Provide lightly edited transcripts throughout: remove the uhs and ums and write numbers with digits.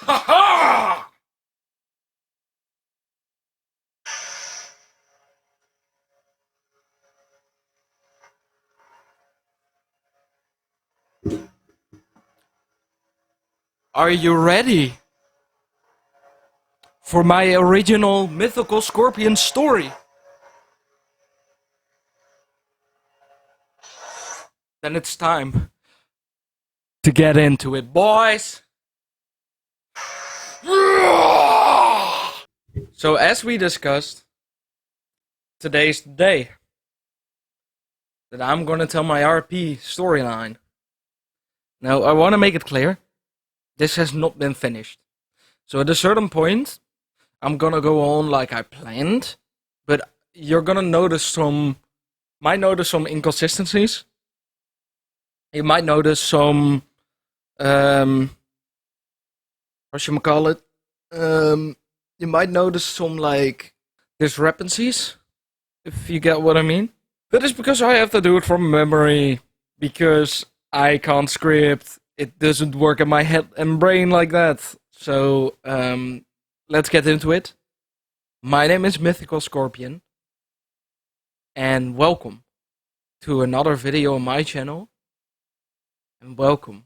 Ha ha! Are you ready for my original mythical scorpion story? Then it's time to get into it, boys. So, as we discussed, today's the day that I'm gonna tell my RP storyline. Now, I want to make it clear, this has not been finished. So, at a certain point, I'm gonna go on like I planned, but you're gonna might notice some inconsistencies. You might notice some, what should I call it? You might notice some like discrepancies, if you get what I mean. That is because I have to do it from memory, because I can't script. It doesn't work in my head and brain like that. So, let's get into it. My name is Mythical Scorpion, and welcome to another video on my channel, and welcome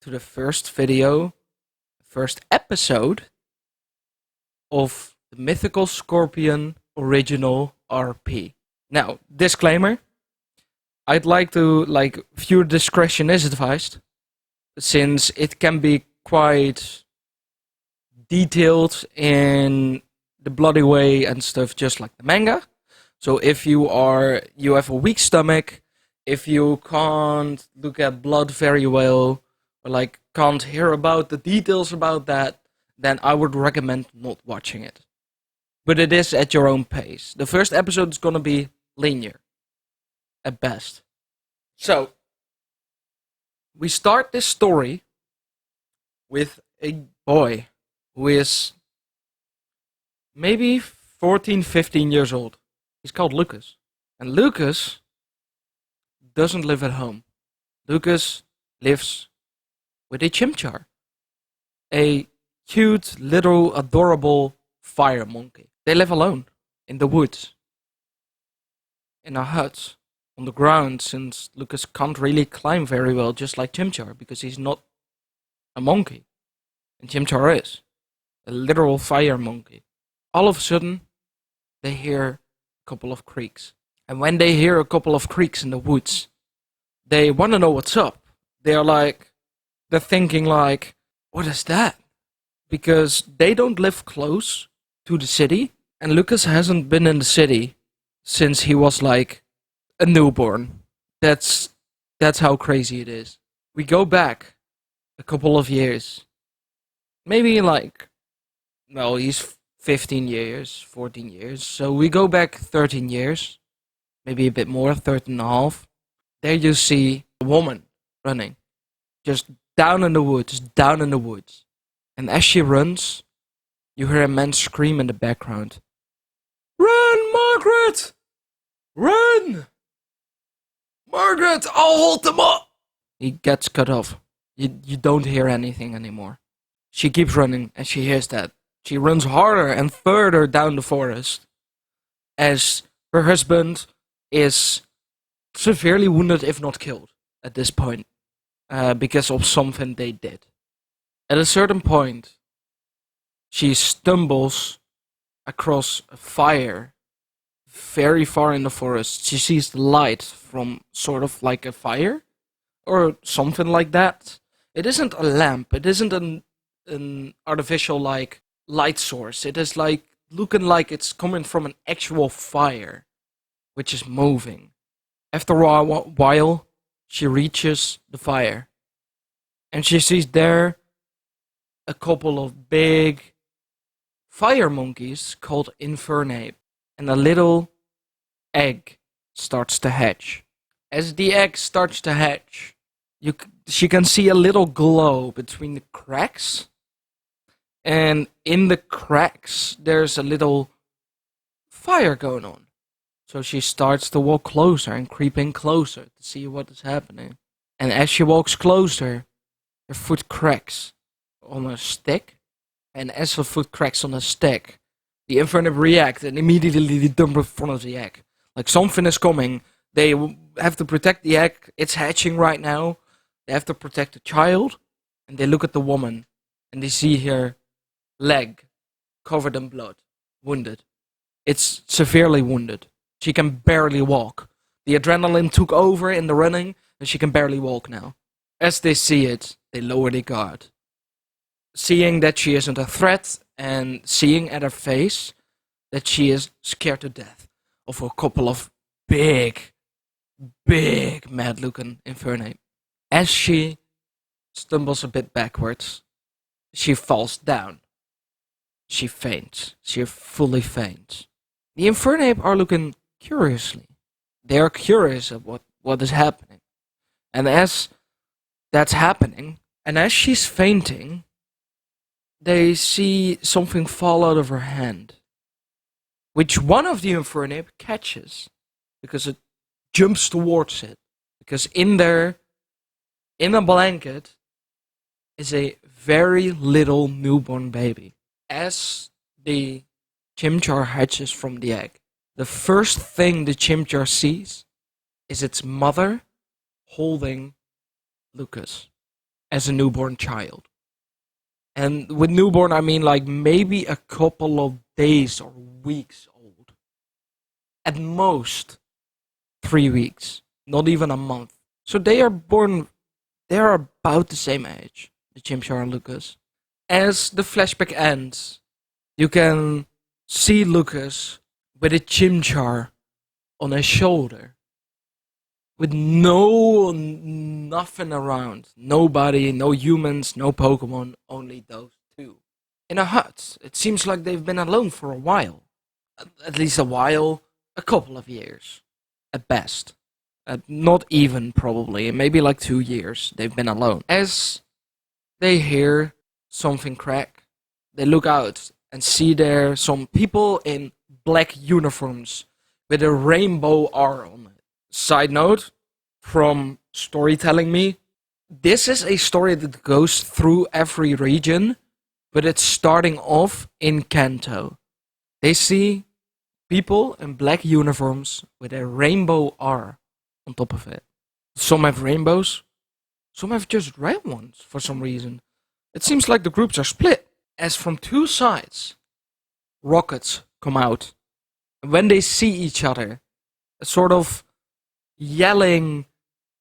to the first episode of the Mythical Scorpion original RP. Now, disclaimer, I'd like to, viewer discretion is advised, since it can be quite detailed in the bloody way and stuff, just like the manga. So if you have a weak stomach, if you can't look at blood very well, or can't hear about the details about that, then I would recommend not watching it. But it is at your own pace. The first episode is gonna be linear, at best. So, we start this story with a boy who is maybe 14, 15 years old. He's called Lucas. And Lucas doesn't live at home. Lucas lives with a chimchar. A cute, little, adorable fire monkey. They live alone in the woods, in a hut on the ground, since Lucas can't really climb very well, just like Chimchar, because he's not a monkey. And Chimchar is a literal fire monkey. All of a sudden, they hear a couple of creaks. And when they hear a couple of creaks in the woods, they want to know what's up. They're thinking like, what is that? Because they don't live close to the city, and Lucas hasn't been in the city since he was like a newborn. That's how crazy it is. We go back a couple of years. Maybe he's 15 years, 14 years. So we go back 13 years, maybe a bit more, 13 and a half. There you see a woman running, just down in the woods. And as she runs, you hear a man scream in the background. Run, Margaret! Run! Margaret, I'll hold them up! He gets cut off. You don't hear anything anymore. She keeps running, and she hears that. She runs harder and further down the forest, as her husband is severely wounded, if not killed, at this point, because of something they did. At a certain point, she stumbles across a fire very far in the forest. She sees the light from sort of like a fire or something like that. It isn't a lamp. It isn't an artificial light source. It is looking like it's coming from an actual fire, which is moving. After a while, she reaches the fire, and she sees there a couple of big fire monkeys called Infernape, and a little egg starts to hatch. As the egg starts to hatch, she can see a little glow between the cracks, and in the cracks there's a little fire going on. So she starts to walk closer and creeping closer to see what is happening. And as she walks closer, her foot cracks on a stick, and as her foot cracks on a stick, the Infernip react and immediately dump in front of the egg. Like something is coming. They have to protect the egg. It's hatching right now. They have to protect the child, and they look at the woman, and they see her leg covered in blood, wounded. It's severely wounded. She can barely walk. The adrenaline took over in the running, and she can barely walk now. As they see it, they lower their guard. Seeing that she isn't a threat, and seeing at her face that she is scared to death of a couple of big, mad-looking Infernape. As she stumbles a bit backwards, she falls down. She faints. She fully faints. The Infernape are looking curiously. They are curious of what is happening. And as that's happening, and as she's fainting, they see something fall out of her hand, which one of the Infernape catches, because it jumps towards it. Because in there, in a blanket, is a very little newborn baby. As the Chimchar hatches from the egg, the first thing the Chimchar sees is its mother holding Lucas as a newborn child. And with newborn, I mean like maybe a couple of days or weeks old. At most, 3 weeks, not even a month. So they are about the same age, the Chimchar and Lucas. As the flashback ends, you can see Lucas with a Chimchar on his shoulder. With nothing around. Nobody, no humans, no Pokemon, only those two. In a hut. It seems like they've been alone for a while. At least a while, a couple of years. At best. Not even, probably. Maybe like 2 years they've been alone. As they hear something crack, they look out and see there some people in black uniforms with a rainbow R on it. Side note, from storytelling me, this is a story that goes through every region, but it's starting off in Kanto. They see people in black uniforms with a rainbow R on top of it. Some have rainbows, some have just red ones for some reason. It seems like the groups are split, as from two sides, rockets come out. When they see each other, a sort of yelling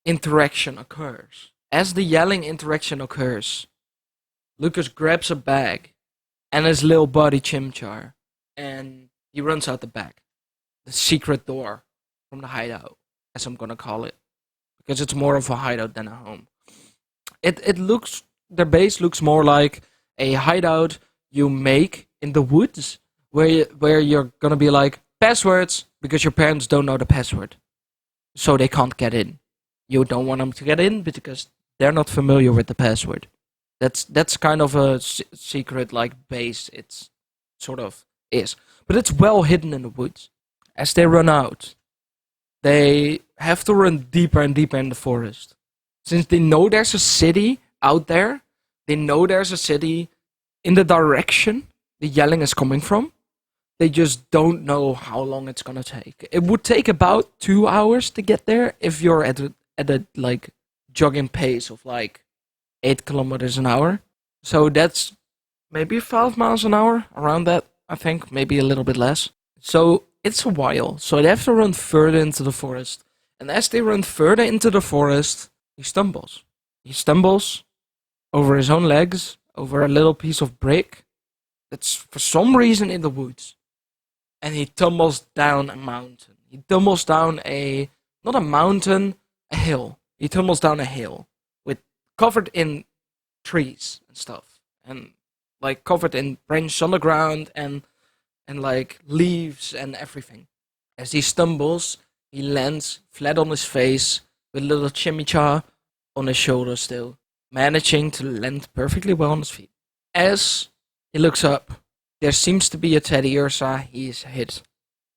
interaction occurs. As the yelling interaction occurs, Lucas grabs a bag and his little buddy Chimchar, and he runs out the back. The secret door from the hideout, as I'm gonna call it, because it's more of a hideout than a home. It looks, their base looks more like a hideout you make in the woods, where you're gonna be like, passwords, because your parents don't know the password, so they can't get in. You don't want them to get in because they're not familiar with the password. That's kind of a secret like base. It's sort of is, but it's well hidden in the woods. As they run out, they have to run deeper and deeper in the forest. Since they know there's a city out there, they know there's a city in the direction the yelling is coming from. They just don't know how long it's gonna take. It would take about 2 hours to get there if you're at a like jogging pace of like 8 kilometers an hour. So that's maybe 5 miles an hour, around that, I think, maybe a little bit less. So it's a while. So they have to run further into the forest. And as they run further into the forest, he stumbles. He stumbles over his own legs, over a little piece of brick that's for some reason in the woods. And he tumbles down a mountain. He tumbles down not a mountain, a hill. He tumbles down a hill with covered in trees and stuff, and like covered in branches on the ground and like leaves and everything. As he stumbles, he lands flat on his face with little Chimichar on his shoulder still, managing to land perfectly well on his feet. As he looks up, there seems to be a Teddy Ursa he's hit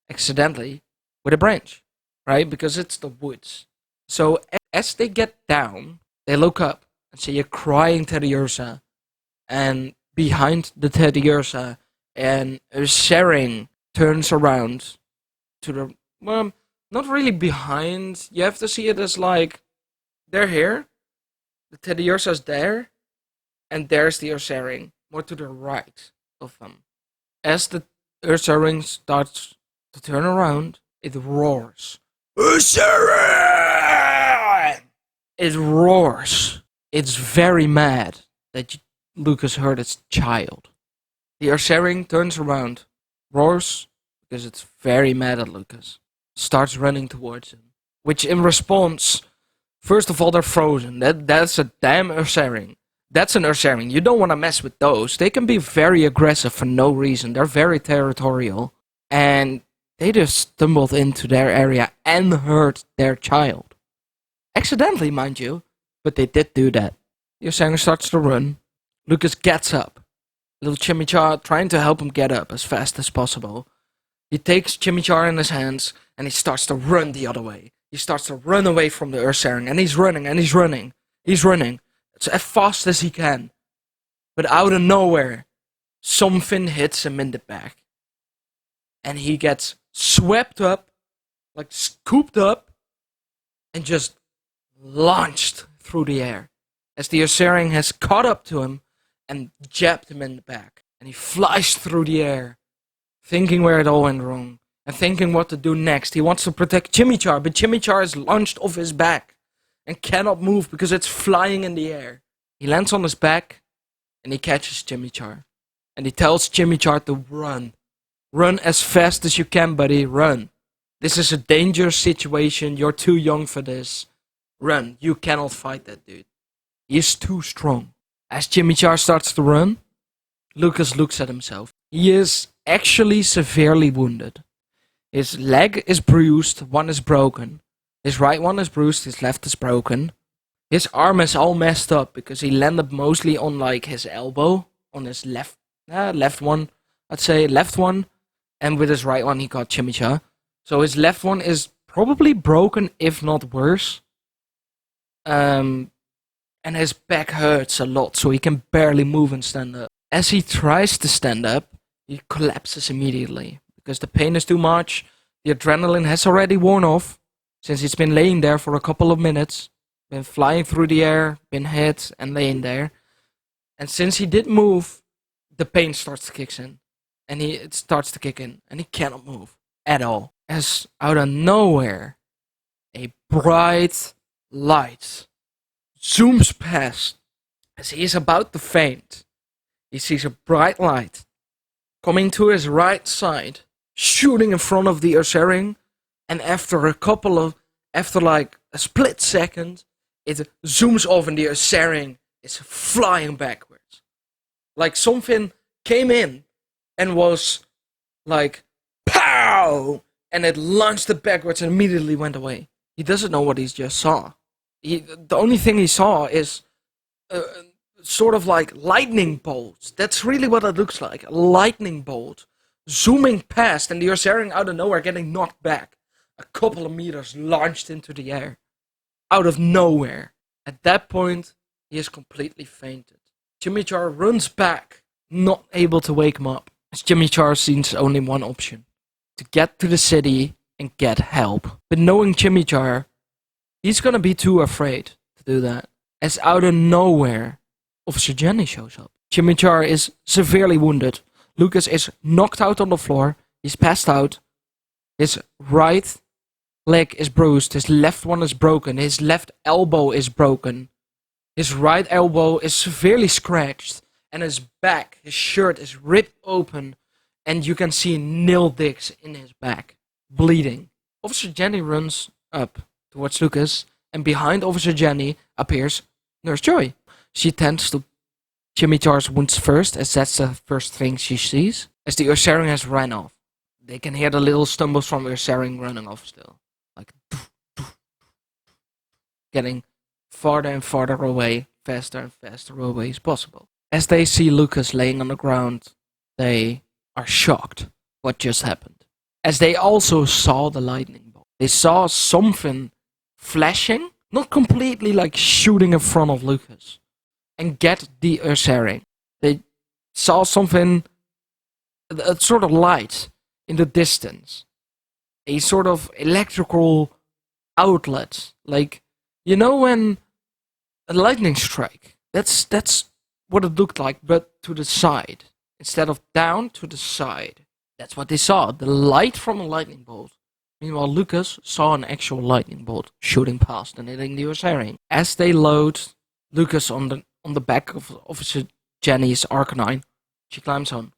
accidentally with a branch, right? Because it's the woods. So as they get down, they look up and see a crying Teddy Ursa and behind the Teddy Ursa, and Sharing turns around to the, well, not really behind. You have to see it as like they're here. The Teddy Ursa's there, and there's the Ursaring, more to the right of them. As the Ursaring starts to turn around, it roars. Ursaring! It roars. It's very mad that Lucas hurt its child. The Ursaring turns around, roars, because it's very mad at Lucas, starts running towards him. Which in response, first of all, they're frozen. That's a damn Ursaring. That's an Ursaring. You don't want to mess with those. They can be very aggressive for no reason. They're very territorial. And they just stumbled into their area and hurt their child. Accidentally, mind you, but they did do that. The Ursaring starts to run. Lucas gets up. Little Chimichar trying to help him get up as fast as possible. He takes Chimichar in his hands and he starts to run the other way. He starts to run away from the Ursaring, and he's running and he's running. He's running. It's as fast as he can. But out of nowhere, something hits him in the back. And he gets swept up, like scooped up, and just launched through the air. As the Ursaring has caught up to him and jabbed him in the back. And he flies through the air, thinking where it all went wrong. And thinking what to do next. He wants to protect Chimichar, but Chimichar is launched off his back and cannot move because it's flying in the air. He lands on his back and he catches Chimichar. And he tells Chimichar to run. Run as fast as you can, buddy. Run. This is a dangerous situation. You're too young for this. Run. You cannot fight that dude. He's too strong. As Chimichar starts to run, Lucas looks at himself. He is actually severely wounded. His leg is bruised, one is broken. His right one is bruised, his left is broken. His arm is all messed up because he landed mostly on like his elbow, on his left one, I'd say left one, and with his right one he got Chimichar. So his left one is probably broken, if not worse. And his back hurts a lot, so he can barely move and stand up. As he tries to stand up, he collapses immediately. Because the pain is too much, the adrenaline has already worn off, since he's been laying there for a couple of minutes, been flying through the air, been hit, and laying there. And since he did move, the pain starts to kick in. And it starts to kick in, and he cannot move at all. As out of nowhere, a bright light zooms past. As he is about to faint, he sees a bright light coming to his right side, shooting in front of the Ursaring, and after like a split second, it zooms off and the Ursaring is flying backwards. Like something came in and was like, pow! And it launched it backwards and immediately went away. He doesn't know what he just saw. The only thing he saw is sort of like lightning bolts. That's really what it looks like. A lightning bolt zooming past, and the Ursaring out of nowhere getting knocked back. A couple of meters launched into the air. Out of nowhere. At that point, he is completely fainted. Chimichar runs back, not able to wake him up. As Chimichar sees only one option. To get to the city and get help. But knowing Chimichar, he's gonna be too afraid to do that. As out of nowhere, Officer Jenny shows up. Chimichar is severely wounded. Lucas is knocked out on the floor. He's passed out. His right leg is bruised. His left one is broken. His left elbow is broken. His right elbow is severely scratched. And his back, his shirt is ripped open. And you can see nail digs in his back. Bleeding. Officer Jenny runs up towards Lucas. And behind Officer Jenny appears Nurse Joy. She tends to Chimichar's wounds first, as that's the first thing she sees, as the Ursaring has ran off. They can hear the little stumbles from Ursaring running off still. Like, getting farther and farther away, faster and faster away as possible. As they see Lucas laying on the ground, they are shocked what just happened. As they also saw the lightning bolt. They saw something flashing, not completely like shooting in front of Lucas, and get the Ursaring. They saw something, a sort of light in the distance, a sort of electrical outlet, like when a lightning strike. That's what it looked like, but to the side instead of down, to the side. That's what they saw. The light from a lightning bolt. Meanwhile, Lucas saw an actual lightning bolt shooting past and hitting the Osarian. As they load Lucas on the back of Officer Jenny's Arcanine, she climbs on.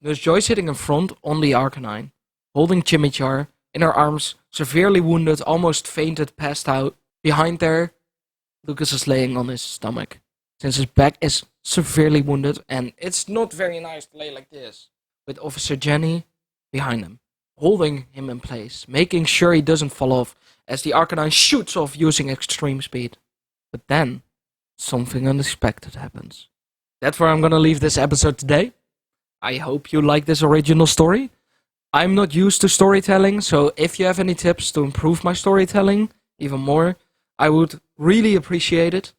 Nurse Joy's sitting in front on the Arcanine, holding Chimichar in her arms, severely wounded, almost fainted, passed out. Behind there, Lucas is laying on his stomach, since his back is severely wounded, and it's not very nice to lay like this, with Officer Jenny behind him, holding him in place, making sure he doesn't fall off as the Arcanine shoots off using extreme speed. But then, something unexpected happens. That's where I'm gonna leave this episode today. I hope you like this original story. I'm not used to storytelling, so if you have any tips to improve my storytelling even more, I would really appreciate it.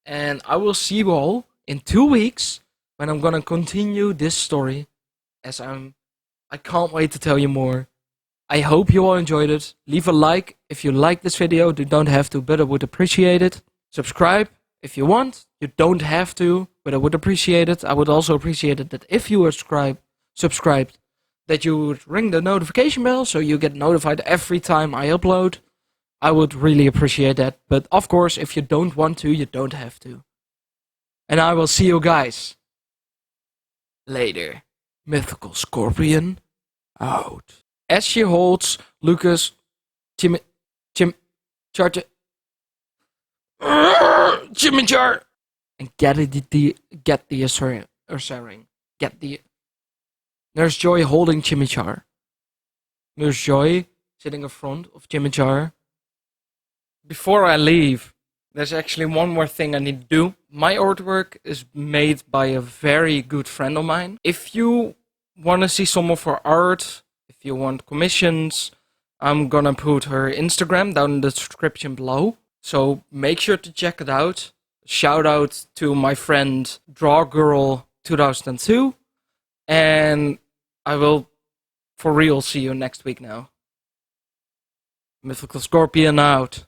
And I will see you all in 2 weeks when I'm gonna continue this story, as I can't wait to tell you more. I hope you all enjoyed it. Leave a like if you like this video. You don't have to, but I would appreciate it. Subscribe if you want. You don't have to, but I would appreciate it. I would also appreciate it that if you are subscribed, that you would ring the notification bell so you get notified every time I upload. I would really appreciate that. But of course, if you don't want to, you don't have to. And I will see you guys later. Mythical Scorpion out. As she holds Lucas Chimichar and get the Osarian. Get the Nurse Joy holding Chimichar. Nurse Joy sitting in front of Chimichar. Before I leave, there's actually one more thing I need to do. My artwork is made by a very good friend of mine. If you want to see some of her art, if you want commissions, I'm gonna put her Instagram down in the description below. So make sure to check it out. Shout out to my friend DrawGirl2002. And I will for real see you next week now. Mythical Scorpion out.